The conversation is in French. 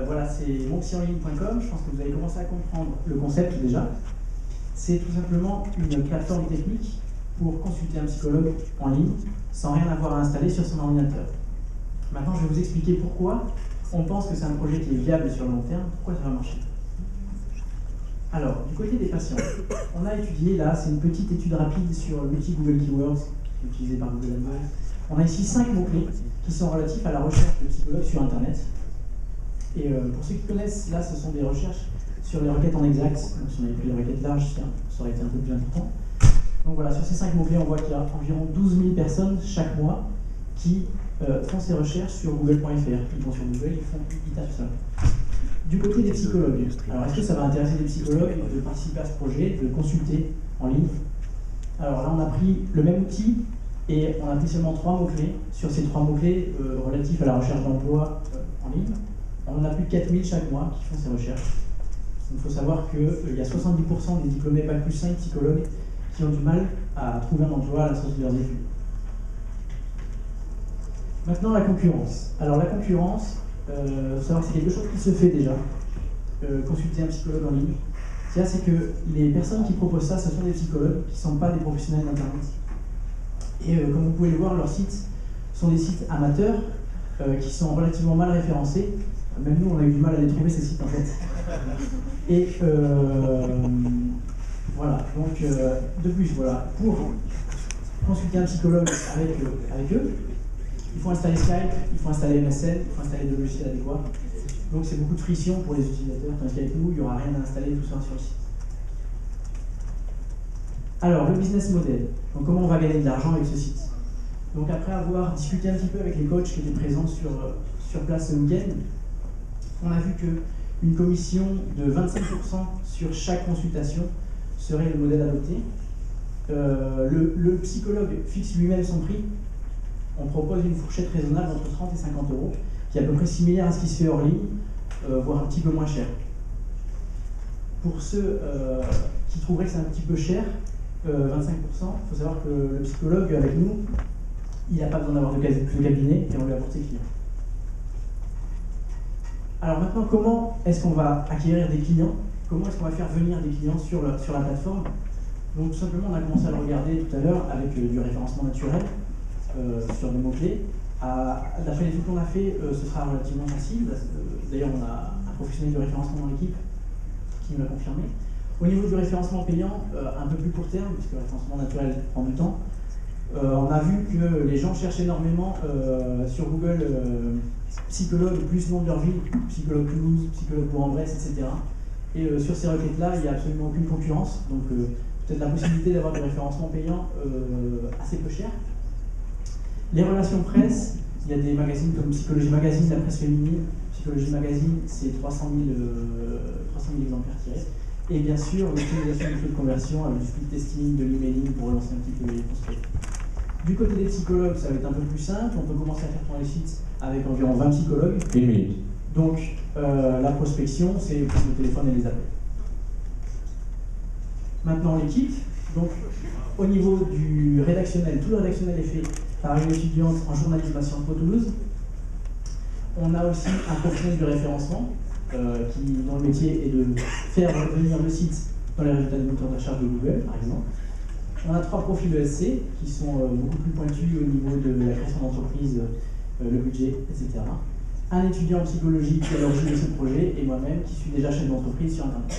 Voilà, c'est monpsyenligne.com. Je pense que vous avez commencé à comprendre le concept déjà. C'est tout simplement une plateforme technique pour consulter un psychologue en ligne sans rien avoir à installer sur son ordinateur. Maintenant, je vais vous expliquer pourquoi on pense que c'est un projet qui est viable sur le long terme, pourquoi ça va marcher. Alors, du côté des patients, on a étudié, là, c'est une petite étude rapide sur l'outil Google Keywords, utilisé par Google AdWords. On a ici 5 mots-clés qui sont relatifs à la recherche de psychologues sur Internet. Et pour ceux qui connaissent, là, ce sont des recherches sur les requêtes en exact. Donc, si on avait pris les requêtes larges, ça aurait été un peu plus important. Donc voilà, sur ces 5 mots-clés, on voit qu'il y a environ 12 000 personnes chaque mois qui font ces recherches sur google.fr. Ils vont sur Google, ils tapent ça. Du côté des psychologues, alors est-ce que ça va intéresser les psychologues de participer à ce projet, de consulter en ligne? Alors là, on a pris le même outil et on a pris seulement 3 mots-clés. Sur ces 3 mots-clés relatifs à la recherche d'emploi en ligne, on en a plus de 4000 chaque mois qui font ces recherches. Il faut savoir qu'il y a 70% des diplômés Bac plus 5 psychologues qui ont du mal à trouver un emploi à la sortie de leurs études. Maintenant, la concurrence. Alors la concurrence, il faut savoir que c'est quelque chose qui se fait déjà, consulter un psychologue en ligne. C'est que les personnes qui proposent ça, ce sont des psychologues qui ne sont pas des professionnels d'Internet. Et comme vous pouvez le voir, leurs sites sont des sites amateurs qui sont relativement mal référencés. Même nous, on a eu du mal à les trouver, ces sites, en fait. Et voilà, donc de plus, voilà, pour consulter un psychologue avec eux, il faut installer Skype, il faut installer MSN, il faut installer des logiciels adéquats. Donc c'est beaucoup de friction pour les utilisateurs, tandis qu'avec nous, il n'y aura rien à installer, tout ça sur le site. Alors, le business model. Donc comment on va gagner de l'argent avec ce site? Donc après avoir discuté un petit peu avec les coachs qui étaient présents sur place ce week-end, on a vu qu'une commission de 25% sur chaque consultation serait le modèle adopté. Le psychologue fixe lui-même son prix. On propose une fourchette raisonnable entre 30 et 50 euros, qui est à peu près similaire à ce qui se fait hors ligne, voire un petit peu moins cher. Pour ceux qui trouveraient que c'est un petit peu cher, 25%, il faut savoir que le psychologue avec nous, il n'a pas besoin d'avoir de cabinet et on lui apporte ses clients. Alors maintenant, comment est-ce qu'on va acquérir des clients? Comment est-ce qu'on va faire venir des clients sur la plateforme? Donc tout simplement, on a commencé à le regarder tout à l'heure avec du référencement naturel sur des mots-clés. D'après les trucs qu'on a fait, ce sera relativement facile. D'ailleurs, on a un professionnel de référencement dans l'équipe qui nous l'a confirmé. Au niveau du référencement payant, un peu plus court terme, puisque le référencement naturel prend du temps, on a vu que les gens cherchent énormément sur Google psychologue plus nom de leur ville, psychologue Toulouse, psychologue Bourg-en-Bresse, etc. Et sur ces requêtes-là, il n'y a absolument aucune concurrence, donc peut-être la possibilité d'avoir des référencements payants assez peu cher. Les relations presse, il y a des magazines comme Psychologie Magazine, la presse féminine. Psychologie Magazine, c'est 300 000 exemplaires tirés. Et bien sûr, l'optimisation du flux de conversion avec du speed testing, de l'emailing pour relancer un petit peu les prospects. Du côté des psychologues, ça va être un peu plus simple. On peut commencer à faire tourner le site avec environ 20 psychologues. Une minute. Donc, la prospection, c'est prendre le téléphone et les appeler. Maintenant, l'équipe. Donc, au niveau du rédactionnel, tout le rédactionnel est fait par une étudiante en journalisme à Sciences Po Toulouse. On a aussi un professionnel de référencement dont le métier est de faire revenir le site dans les résultats des moteurs de recherche de Google, par exemple. On a 3 profils ESC qui sont beaucoup plus pointus au niveau de la création d'entreprise, le budget, etc. Un étudiant en psychologie qui est à l'origine de ce projet et moi-même qui suis déjà chef d'entreprise sur Internet.